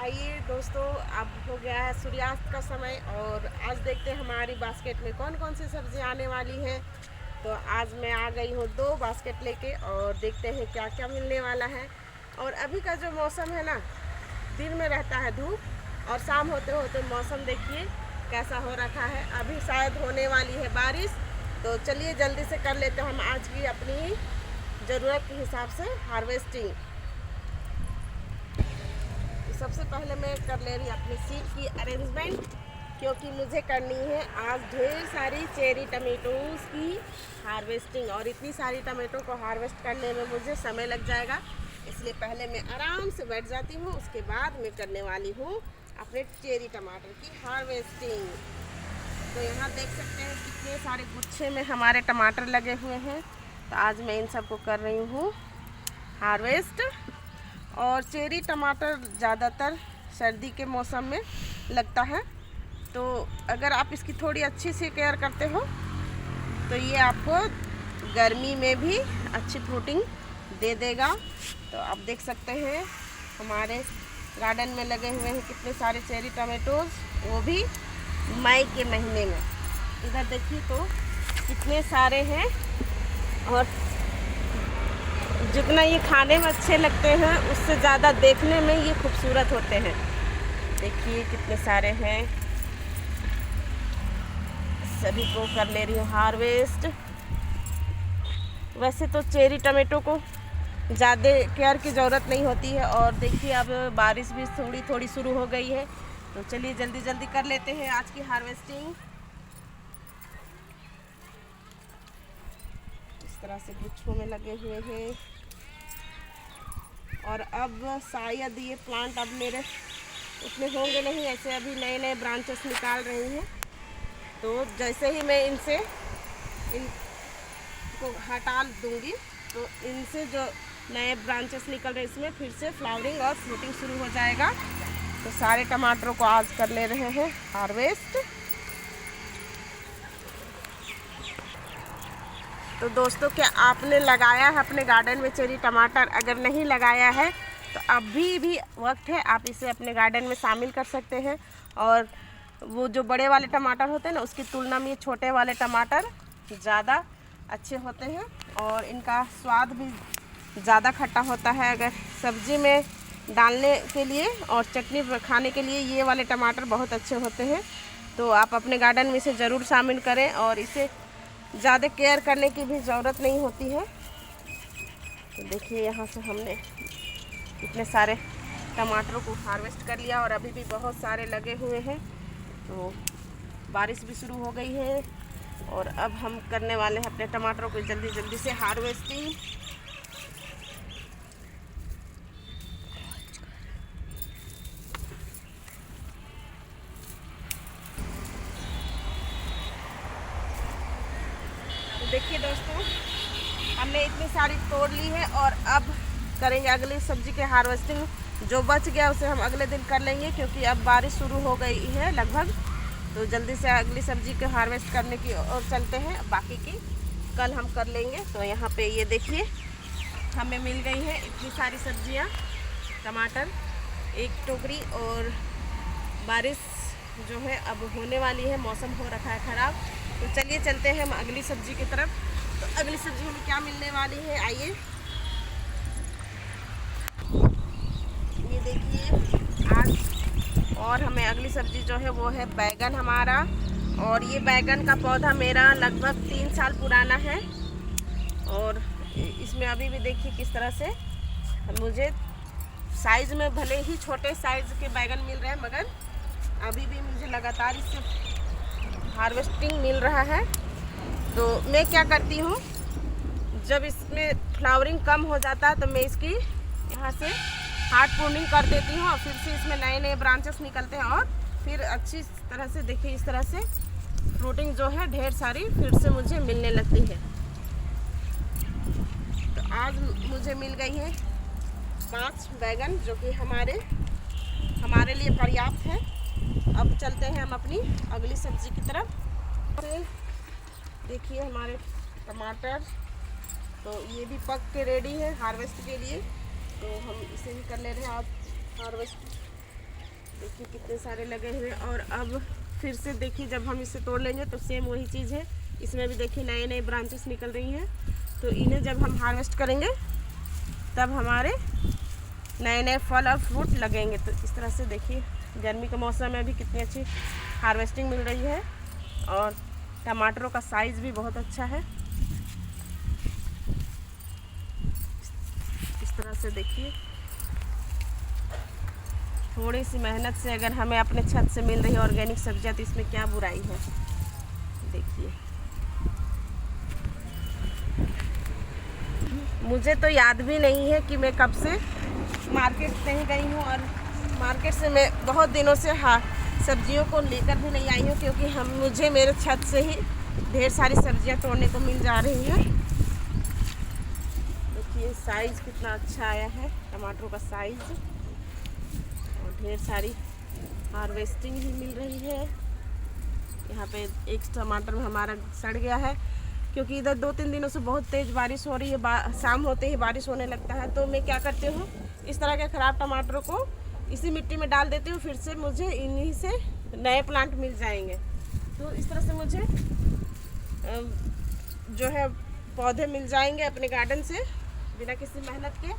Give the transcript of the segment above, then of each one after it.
आइए दोस्तों, अब हो गया है सूर्यास्त का समय और आज देखते हैं हमारी बास्केट में कौन कौन सी सब्जी आने वाली है। तो आज मैं आ गई हूँ 2 बास्केट लेके और देखते हैं क्या क्या मिलने वाला है। और अभी का जो मौसम है ना, दिन में रहता है धूप और शाम होते होते मौसम देखिए कैसा हो रखा है। अभी शायद होने वाली है बारिश। तो चलिए जल्दी से कर लेते हैं हम आज की अपनी ज़रूरत के हिसाब से हार्वेस्टिंग। सबसे पहले मैं कर ले रही अपनी सीड की अरेंजमेंट, क्योंकि मुझे करनी है आज ढेर सारी चेरी टमेटोज़ की हार्वेस्टिंग। और इतनी सारी टमेटो को हार्वेस्ट करने में मुझे समय लग जाएगा, इसलिए पहले मैं आराम से बैठ जाती हूँ। उसके बाद मैं करने वाली हूँ अपने चेरी टमाटर की हार्वेस्टिंग। तो यहाँ देख सकते हैं कितने सारे गुच्छे में हमारे टमाटर लगे हुए हैं। तो आज मैं इन सबको कर रही हूँ हार्वेस्ट। और चेरी टमाटर ज़्यादातर सर्दी के मौसम में लगता है, तो अगर आप इसकी थोड़ी अच्छी सी केयर करते हो तो ये आपको गर्मी में भी अच्छी फ्रूटिंग दे देगा। तो आप देख सकते हैं हमारे गार्डन में लगे हुए हैं कितने सारे चेरी टमाटोज़, वो भी मई के महीने में। इधर देखिए तो कितने सारे हैं, और जितना ये खाने में अच्छे लगते हैं उससे ज़्यादा देखने में ये खूबसूरत होते हैं। देखिए कितने सारे हैं, सभी को कर ले रही हूँ हार्वेस्ट। वैसे तो चेरी टमाटो को ज़्यादा केयर की ज़रूरत नहीं होती है, और देखिए अब बारिश भी थोड़ी थोड़ी शुरू हो गई है। तो चलिए जल्दी जल्दी कर लेते हैं आज की हार्वेस्टिंग। इस तरह से गुच्छों में लगे हुए हैं। और अब शायद ये प्लांट अब मेरे उतने होंगे नहीं, ऐसे अभी नए नए ब्रांचेस निकाल रही हैं। तो जैसे ही मैं इनको हटा दूंगी तो इनसे जो नए ब्रांचेस निकल रहे हैं इसमें फिर से फ्लावरिंग और फ्रूटिंग शुरू हो जाएगा। तो सारे टमाटरों को आज कर ले रहे हैं हार्वेस्ट। तो दोस्तों, क्या आपने लगाया है अपने गार्डन में चेरी टमाटर? अगर नहीं लगाया है तो अभी भी वक्त है, आप इसे अपने गार्डन में शामिल कर सकते हैं। और वो जो बड़े वाले टमाटर होते हैं ना, उसकी तुलना में छोटे वाले टमाटर ज़्यादा अच्छे होते हैं और इनका स्वाद भी ज़्यादा खट्टा होता है। अगर सब्ज़ी में डालने के लिए और चटनी खाने के लिए ये वाले टमाटर बहुत अच्छे होते हैं। तो आप अपने गार्डन में इसे ज़रूर शामिल करें, और इसे ज़्यादा केयर करने की भी ज़रूरत नहीं होती है। तो देखिए यहाँ से हमने इतने सारे टमाटरों को हार्वेस्ट कर लिया, और अभी भी बहुत सारे लगे हुए हैं। तो बारिश भी शुरू हो गई है और अब हम करने वाले हैं अपने टमाटरों को जल्दी जल्दी से हार्वेस्टिंग। तो देखिए दोस्तों, हमने इतनी सारी तोड़ ली है और अब करेंगे अगली सब्ज़ी के हार्वेस्टिंग। जो बच गया उसे हम अगले दिन कर लेंगे, क्योंकि अब बारिश शुरू हो गई है लगभग। तो जल्दी से अगली सब्ज़ी को हार्वेस्ट करने की ओर चलते हैं, बाकी की कल हम कर लेंगे। तो यहाँ पे ये देखिए हमें मिल गई है इतनी सारी सब्जियाँ, टमाटर, एक टोकरी। और बारिश जो है अब होने वाली है, मौसम हो रखा है ख़राब। तो चलिए चलते हैं हम अगली सब्ज़ी की तरफ। तो अगली सब्ज़ी हमें क्या मिलने वाली है, आइए। ये देखिए आज और हमें अगली सब्ज़ी जो है वो है बैगन हमारा। और ये बैगन का पौधा मेरा लगभग 3 साल पुराना है, और इसमें अभी भी देखिए किस तरह से मुझे साइज़ में भले ही छोटे साइज़ के बैगन मिल रहे हैं, मगर अभी भी मुझे लगातार इससे हार्वेस्टिंग मिल रहा है। तो मैं क्या करती हूँ, जब इसमें फ्लावरिंग कम हो जाता है तो मैं इसकी यहाँ से हार्ड प्रूनिंग कर देती हूँ, और फिर से इसमें नए नए ब्रांचेस निकलते हैं, और फिर अच्छी तरह से देखिए इस तरह से फ्रूटिंग जो है ढेर सारी फिर से मुझे मिलने लगती है। तो आज मुझे मिल गई है 5 बैगन, जो कि हमारे लिए पर्याप्त है। अब चलते हैं हम अपनी अगली सब्ज़ी की तरफ। देखिए हमारे टमाटर तो ये भी पक के रेडी है हार्वेस्ट के लिए। तो हम इसे ही कर ले रहे हैं आज हार्वेस्ट। देखिए कितने सारे लगे हुए। और अब फिर से देखिए जब हम इसे तोड़ लेंगे तो सेम वही चीज़ है, इसमें भी देखिए नए नए ब्रांचेस निकल रही हैं। तो इन्हें जब हम हार्वेस्ट करेंगे तब हमारे नए नए फल और फ्रूट लगेंगे। तो इस तरह से देखिए गर्मी के मौसम में भी कितनी अच्छी हार्वेस्टिंग मिल रही है। और टमाटरों का साइज़ भी बहुत अच्छा है। इस तरह से देखिए थोड़ी सी मेहनत से अगर हमें अपने छत से मिल रही है ऑर्गेनिक सब्जियां तो इसमें क्या बुराई है। देखिए मुझे तो याद भी नहीं है कि मैं कब से मार्केट नहीं गई हूँ, और मार्केट से मैं बहुत दिनों से सब्जियों को लेकर भी नहीं आई हूँ, क्योंकि मुझे मेरे छत से ही ढेर सारी सब्जियां तोड़ने को मिल जा रही हैं। देखिए साइज़ कितना अच्छा आया है टमाटरों का साइज़, और ढेर सारी हार्वेस्टिंग भी मिल रही है। यहाँ पे एक टमाटर हमारा सड़ गया है, क्योंकि इधर 2-3 दिनों से बहुत तेज़ बारिश हो रही है। शाम होते ही बारिश होने लगता है। तो मैं क्या करती हूँ, इस तरह के ख़राब टमाटरों को इसी मिट्टी में डाल देती हूँ, फिर से मुझे इन्हीं से नए प्लांट मिल जाएंगे। तो इस तरह से मुझे जो है पौधे मिल जाएंगे अपने गार्डन से बिना किसी मेहनत के।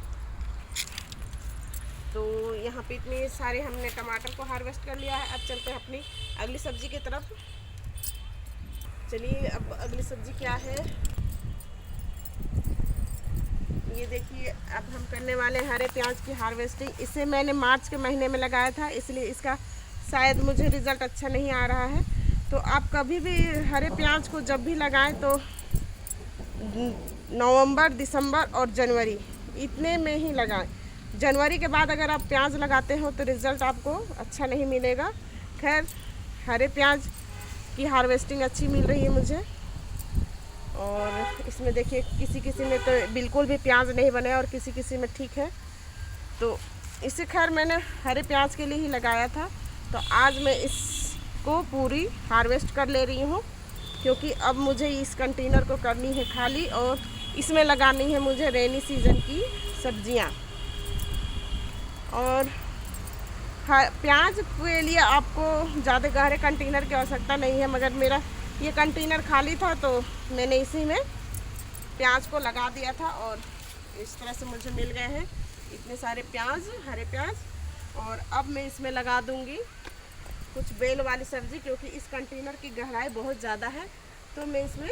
तो यहाँ पे इतने सारे हमने टमाटर को हार्वेस्ट कर लिया है। अब चलते हैं अपनी अगली सब्ज़ी की तरफ। चलिए अब अगली सब्ज़ी क्या है ये देखिए। अब हम करने वाले हैं हरे प्याज की हार्वेस्टिंग। इसे मैंने मार्च के महीने में लगाया था, इसलिए इसका शायद मुझे रिज़ल्ट अच्छा नहीं आ रहा है। तो आप कभी भी हरे प्याज को जब भी लगाएं तो नवंबर, दिसंबर और जनवरी इतने में ही लगाएं। जनवरी के बाद अगर आप प्याज लगाते हो तो रिज़ल्ट आपको अच्छा नहीं मिलेगा। खैर हरे प्याज की हार्वेस्टिंग अच्छी मिल रही है मुझे। और इसमें देखिए किसी किसी में तो बिल्कुल भी प्याज नहीं बने और किसी किसी में ठीक है। तो इसे खैर मैंने हरे प्याज के लिए ही लगाया था। तो आज मैं इसको पूरी हार्वेस्ट कर ले रही हूँ, क्योंकि अब मुझे इस कंटेनर को करनी है खाली, और इसमें लगानी है मुझे रेनी सीज़न की सब्जियाँ। और प्याज के लिए आपको ज़्यादा गहरे कंटेनर की आवश्यकता नहीं है, मगर मेरा ये कंटेनर खाली था तो मैंने इसी में प्याज को लगा दिया था। और इस तरह से मुझे मिल गए हैं इतने सारे प्याज, हरे प्याज। और अब मैं इसमें लगा दूंगी कुछ बेल वाली सब्ज़ी, क्योंकि इस कंटेनर की गहराई बहुत ज़्यादा है। तो मैं इसमें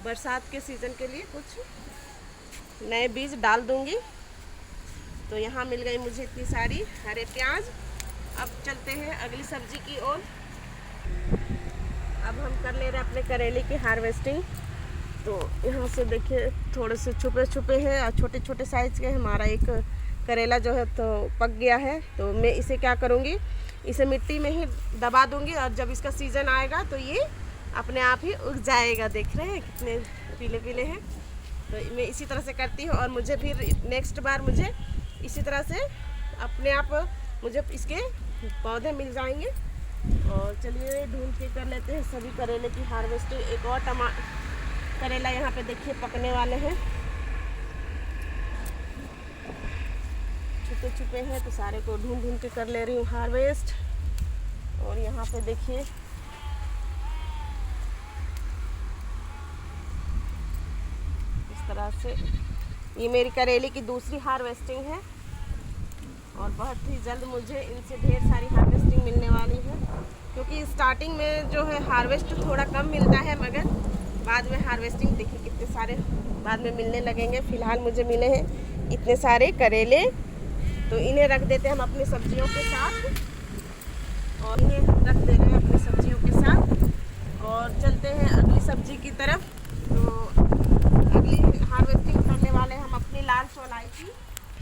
बरसात के सीज़न के लिए कुछ नए बीज डाल दूंगी। तो यहाँ मिल गई मुझे इतनी सारी हरे प्याज। अब चलते हैं अगली सब्ज़ी की ओर। अब हम कर ले रहे हैं अपने करेले की हार्वेस्टिंग। तो यहाँ से देखिए थोड़े से छुपे छुपे हैं और छोटे छोटे साइज़ के। हमारा एक करेला जो है तो पक गया है। तो मैं इसे क्या करूँगी, इसे मिट्टी में ही दबा दूँगी, और जब इसका सीज़न आएगा तो ये अपने आप ही उग जाएगा। देख रहे हैं कितने पीले पीले हैं। तो मैं इसी तरह से करती हूँ, और मुझे फिर नेक्स्ट बार मुझे इसी तरह से अपने आप मुझे इसके पौधे मिल जाएंगे। और चलिए ढूंढ के कर लेते हैं सभी करेले की हार्वेस्टिंग। एक और करेला यहाँ पे देखिए पकने वाले हैं, छुपे छुपे हैं, तो सारे को ढूंढ ढूंढ के कर ले रही हूँ हार्वेस्ट। और यहाँ पे देखिए इस तरह से ये मेरी करेले की दूसरी हार्वेस्टिंग है, और बहुत ही जल्द मुझे इनसे ढेर सारी हार्वेस्टिंग मिलने वाली है। क्योंकि स्टार्टिंग में जो है हार्वेस्ट थोड़ा कम मिलता है, मगर बाद में हार्वेस्टिंग देखिए कितने सारे बाद में मिलने लगेंगे। फ़िलहाल मुझे मिले हैं इतने सारे करेले, तो इन्हें रख देते हैं हम अपनी सब्जियों के साथ, और इन्हें रख दे रहे हैं अपनी सब्जियों के साथ। और चलते हैं अगली सब्जी की तरफ। तो अगली हार्वेस्टिंग करने वाले हम अपनी लाल चौलाई की।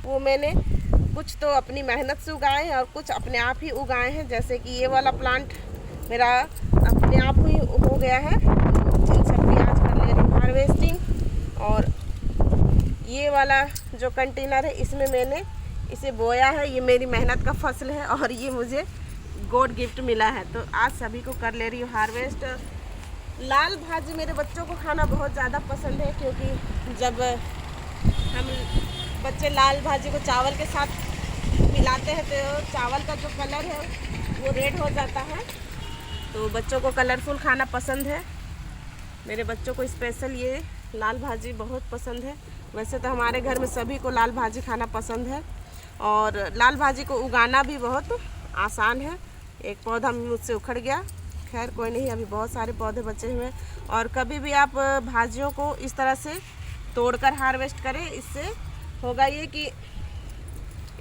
वो मैंने कुछ तो अपनी मेहनत से उगाए हैं और कुछ अपने आप ही उगाए हैं। जैसे कि ये वाला प्लांट मेरा अपने आप ही हो गया है। इन सब की आज कर ले रही हूँ हार्वेस्टिंग। और ये वाला जो कंटेनर है इसमें मैंने इसे बोया है। ये मेरी मेहनत का फसल है, और ये मुझे गॉड गिफ्ट मिला है। तो आज सभी को कर ले रही हूँ हार्वेस्ट। लाल भाजी मेरे बच्चों को खाना बहुत ज़्यादा पसंद है, क्योंकि जब हम बच्चे लाल भाजी को चावल के साथ मिला हिलाते हैं तो चावल का जो कलर है वो रेड हो जाता है। तो बच्चों को कलरफुल खाना पसंद है। मेरे बच्चों को स्पेशल ये लाल भाजी बहुत पसंद है। वैसे तो हमारे घर में सभी को लाल भाजी खाना पसंद है। और लाल भाजी को उगाना भी बहुत आसान है। एक पौधा मुझसे उखड़ गया, खैर कोई नहीं, अभी बहुत सारे पौधे बचे हुए हैं। और कभी भी आप भाजियों को इस तरह से तोड़कर हार्वेस्ट करें, इससे होगा ये कि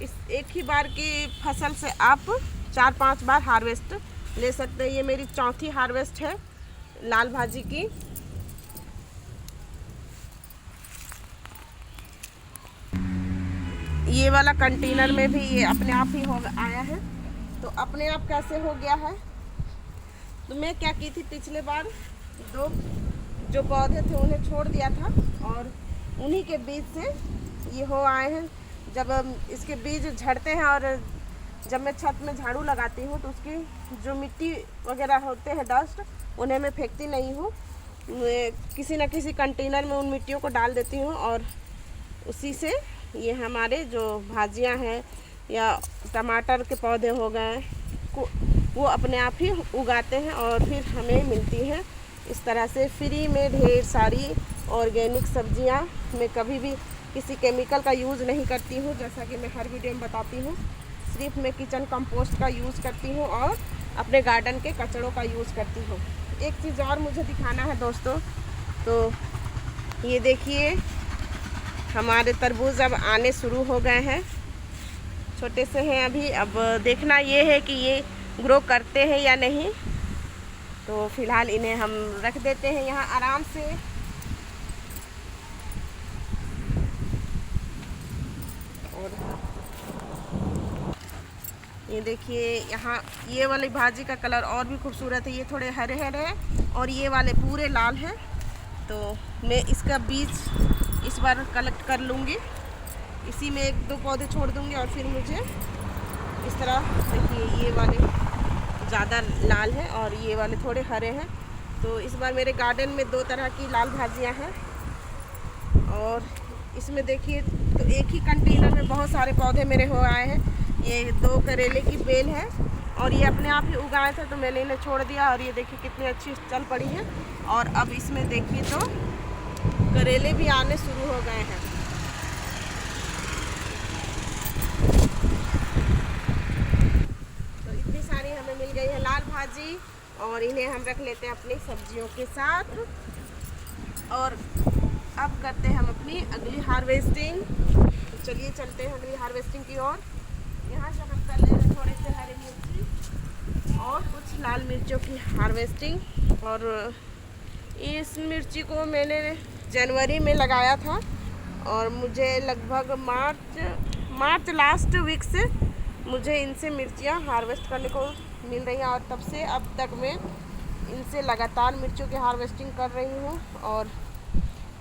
इस एक ही बार की फसल से आप 4-5 बार हार्वेस्ट ले सकते हैं। ये मेरी चौथी हार्वेस्ट है लाल भाजी की। ये वाला कंटेनर में भी ये अपने आप ही हो आया है। तो अपने आप कैसे हो गया है, तो मैं क्या की थी, पिछले बार 2 जो पौधे थे उन्हें छोड़ दिया था और उन्हीं के बीज से ये हो आए हैं। जब इसके बीज झड़ते हैं और जब मैं छत में झाड़ू लगाती हूँ तो उसकी जो मिट्टी वगैरह होते हैं, डस्ट, उन्हें मैं फेंकती नहीं हूँ। किसी न किसी कंटेनर में उन मिट्टियों को डाल देती हूँ और उसी से ये हमारे जो भाजियाँ हैं या टमाटर के पौधे हो गए वो अपने आप ही उगाते हैं और फिर हमें मिलती हैं इस तरह से फ्री में ढेर सारी ऑर्गेनिक सब्जियां। मैं कभी भी किसी केमिकल का यूज़ नहीं करती हूँ, जैसा कि मैं हर वीडियो में बताती हूँ। सिर्फ मैं किचन कंपोस्ट का यूज़ करती हूँ और अपने गार्डन के कचड़ों का यूज़ करती हूँ। एक चीज़ और मुझे दिखाना है दोस्तों, तो ये देखिए हमारे तरबूज अब आने शुरू हो गए हैं। छोटे से हैं अभी, अब देखना ये है कि ये ग्रो करते हैं या नहीं। तो फिलहाल इन्हें हम रख देते हैं यहाँ आराम से। और ये देखिए यहाँ ये वाली भाजी का कलर और भी खूबसूरत है। ये थोड़े हरे हरे हैं और ये वाले पूरे लाल हैं। तो मैं इसका बीज इस बार कलेक्ट कर लूँगी, इसी में 1-2 पौधे छोड़ दूँगी और फिर मुझे इस तरह देखिए ये वाले ज़्यादा लाल है और ये वाले थोड़े हरे हैं। तो इस बार मेरे गार्डन में 2 तरह की लाल भाजियाँ हैं। और इसमें देखिए तो एक ही कंटेनर में बहुत सारे पौधे मेरे हो आए हैं। ये 2 करेले की बेल है और ये अपने आप ही उगाए थे तो मैंने इन्हें छोड़ दिया और ये देखिए कितनी अच्छी चल पड़ी है। और अब इसमें देखिए तो करेले भी आने शुरू हो गए हैं। तो इतनी सारी हमें मिल गई है लाल भाजी और इन्हें हम रख लेते हैं अपनी सब्जियों के साथ। और अब करते हैं हम अपनी अगली हार्वेस्टिंग। तो चलिए चलते हैं अगली हार्वेस्टिंग की ओर। यहाँ से हम कर ले रहे हैं थोड़े से हरी मिर्ची और कुछ लाल मिर्चों की हार्वेस्टिंग। और इस मिर्ची को मैंने जनवरी में लगाया था और मुझे लगभग मार्च लास्ट वीक से मुझे इनसे मिर्चियाँ हार्वेस्ट करने को मिल रही हैं। और तब से अब तक मैं इनसे लगातार मिर्चियों की हार्वेस्टिंग कर रही हूँ और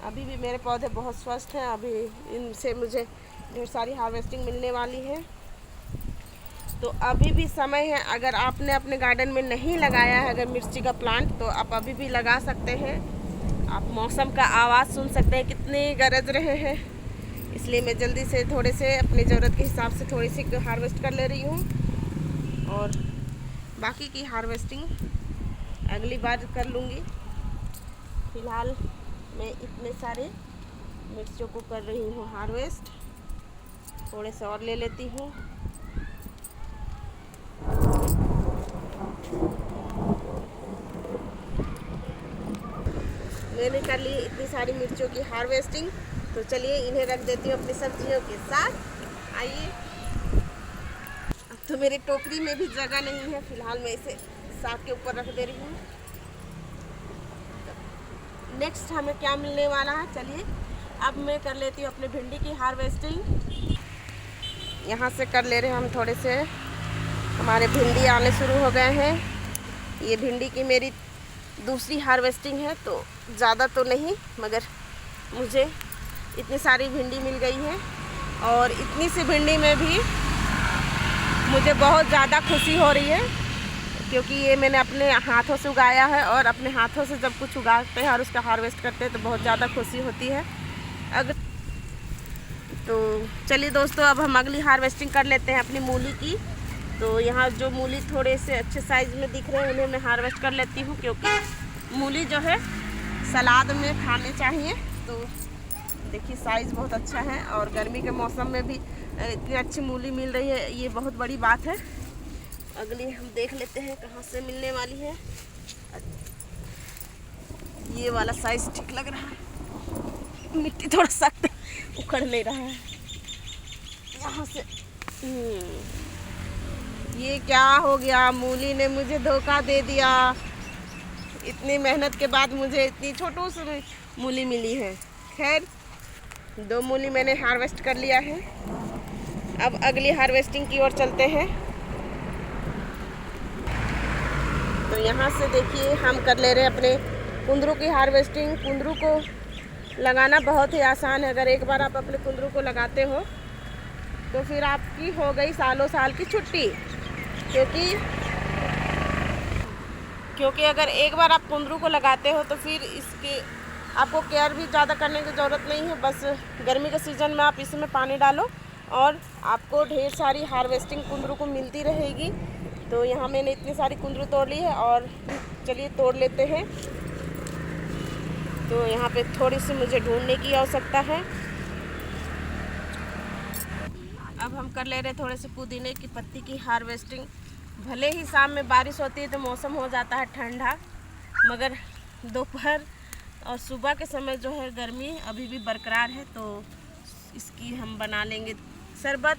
अभी भी मेरे पौधे बहुत स्वस्थ हैं। अभी इनसे मुझे ढेर सारी हार्वेस्टिंग मिलने वाली है। तो अभी भी समय है, अगर आपने अपने गार्डन में नहीं लगाया है अगर मिर्ची का प्लांट, तो आप अभी भी लगा सकते हैं। आप मौसम का आवाज़ सुन सकते हैं कितने गरज रहे हैं, इसलिए मैं जल्दी से थोड़े से अपनी ज़रूरत के हिसाब से थोड़ी सी हार्वेस्ट कर ले रही हूँ और बाकी की हार्वेस्टिंग अगली बार कर लूँगी। फ़िलहाल मैं इतने सारे मिर्चियों को कर रही हूँ हार्वेस्ट। थोड़े से और ले लेती हूँ। मैंने कर ली इतनी सारी मिर्चियों की हार्वेस्टिंग। तो चलिए इन्हें रख देती हूँ अपनी सब्जियों के साथ। आइए, अब तो मेरी टोकरी में भी जगह नहीं है, फिलहाल मैं इसे साग के ऊपर रख दे रही हूँ। नेक्स्ट हमें क्या मिलने वाला है, चलिए अब मैं कर लेती हूँ अपनी भिंडी की हार्वेस्टिंग। यहाँ से कर ले रहे हैं हम थोड़े से, हमारे भिंडी आने शुरू हो गए हैं। ये भिंडी की मेरी दूसरी हार्वेस्टिंग है, तो ज़्यादा तो नहीं मगर मुझे इतनी सारी भिंडी मिल गई है। और इतनी सी भिंडी में भी मुझे बहुत ज़्यादा खुशी हो रही है, क्योंकि ये मैंने अपने हाथों से उगाया है और अपने हाथों से जब कुछ उगाते हैं और उसका हार्वेस्ट करते हैं तो बहुत ज़्यादा खुशी होती है। अगर तो चलिए दोस्तों, अब हम अगली हार्वेस्टिंग कर लेते हैं अपनी मूली की। तो यहाँ जो मूली थोड़े से अच्छे साइज़ में दिख रहे हैं उन्हें मैं हार्वेस्ट कर लेती हूँ, क्योंकि मूली जो है सलाद में खाने चाहिए। तो देखिए साइज़ बहुत अच्छा है और गर्मी के मौसम में भी इतनी अच्छी मूली मिल रही है, ये बहुत बड़ी बात है। अगली हम देख लेते हैं कहाँ से मिलने वाली है। ये वाला साइज़ ठीक लग रहा है, मिट्टी थोड़ा सख्त उखड़ नहीं रहा है यहाँ से। ये क्या हो गया, मूली ने मुझे धोखा दे दिया। इतनी मेहनत के बाद मुझे इतनी छोटू सी मूली मिली है। खैर 2 मूली मैंने हार्वेस्ट कर लिया है। अब अगली हार्वेस्टिंग की ओर चलते हैं। तो यहाँ से देखिए हम कर ले रहे हैं अपने कुंदरू की हार्वेस्टिंग। कुंदरू को लगाना बहुत ही आसान है। अगर एक बार आप अपने कुंदरू को लगाते हो तो फिर आपकी हो गई सालों साल की छुट्टी, क्योंकि अगर एक बार आप कुंदरू को लगाते हो तो फिर इसके आपको केयर भी ज़्यादा करने की ज़रूरत नहीं है। बस गर्मी के सीज़न में आप इसमें पानी डालो और आपको ढेर सारी हार्वेस्टिंग कुंदरू को मिलती रहेगी। तो यहाँ मैंने इतनी सारी कुंदरू तोड़ ली है और चलिए तोड़ लेते हैं। तो यहाँ पे थोड़ी सी मुझे ढूंढने की आवश्यकता है। अब हम कर ले रहे थोड़े से पुदीने की पत्ती की हार्वेस्टिंग। भले ही शाम में बारिश होती है तो मौसम हो जाता है ठंडा, मगर दोपहर और सुबह के समय जो है गर्मी अभी भी बरकरार है। तो इसकी हम बना लेंगे शरबत,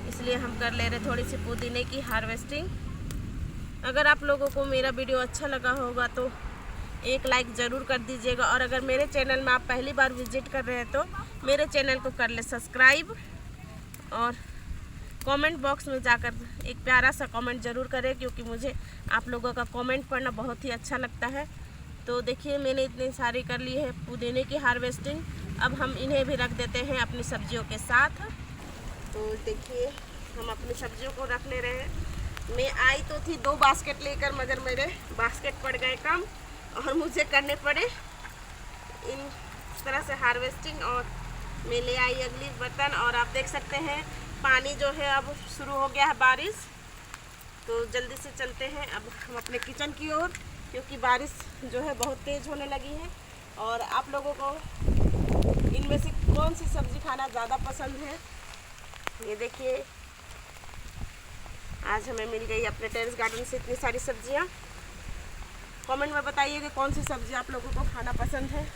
इसलिए हम कर ले रहे थोड़ी सी पुदीने की हार्वेस्टिंग। अगर आप लोगों को मेरा वीडियो अच्छा लगा होगा तो एक लाइक ज़रूर कर दीजिएगा, और अगर मेरे चैनल में आप पहली बार विजिट कर रहे हैं तो मेरे चैनल को कर ले सब्सक्राइब, और कमेंट बॉक्स में जाकर एक प्यारा सा कमेंट ज़रूर करें, क्योंकि मुझे आप लोगों का कमेंट पढ़ना बहुत ही अच्छा लगता है। तो देखिए मैंने इतनी सारी कर ली है पुदीने की हार्वेस्टिंग। अब हम इन्हें भी रख देते हैं अपनी सब्जियों के साथ। तो देखिए हम अपनी सब्जियों को रख ले रहे हैं। मैं आई तो थी 2 बास्केट लेकर, मगर मेरे बास्केट पड़ गए कम और मुझे करने पड़े इन तरह से हार्वेस्टिंग। और मैं ले आई अगली बर्तन, और आप देख सकते हैं पानी जो है अब शुरू हो गया है बारिश। तो जल्दी से चलते हैं अब हम अपने किचन की ओर, क्योंकि बारिश जो है बहुत तेज़ होने लगी है। और आप लोगों को इनमें से कौन सी सब्ज़ी खाना ज़्यादा पसंद है? ये देखिए आज हमें मिल गई अपने टेरेस गार्डन से इतनी सारी सब्जियां। कमेंट में बताइए कि कौन सी सब्ज़ी आप लोगों को खाना पसंद है।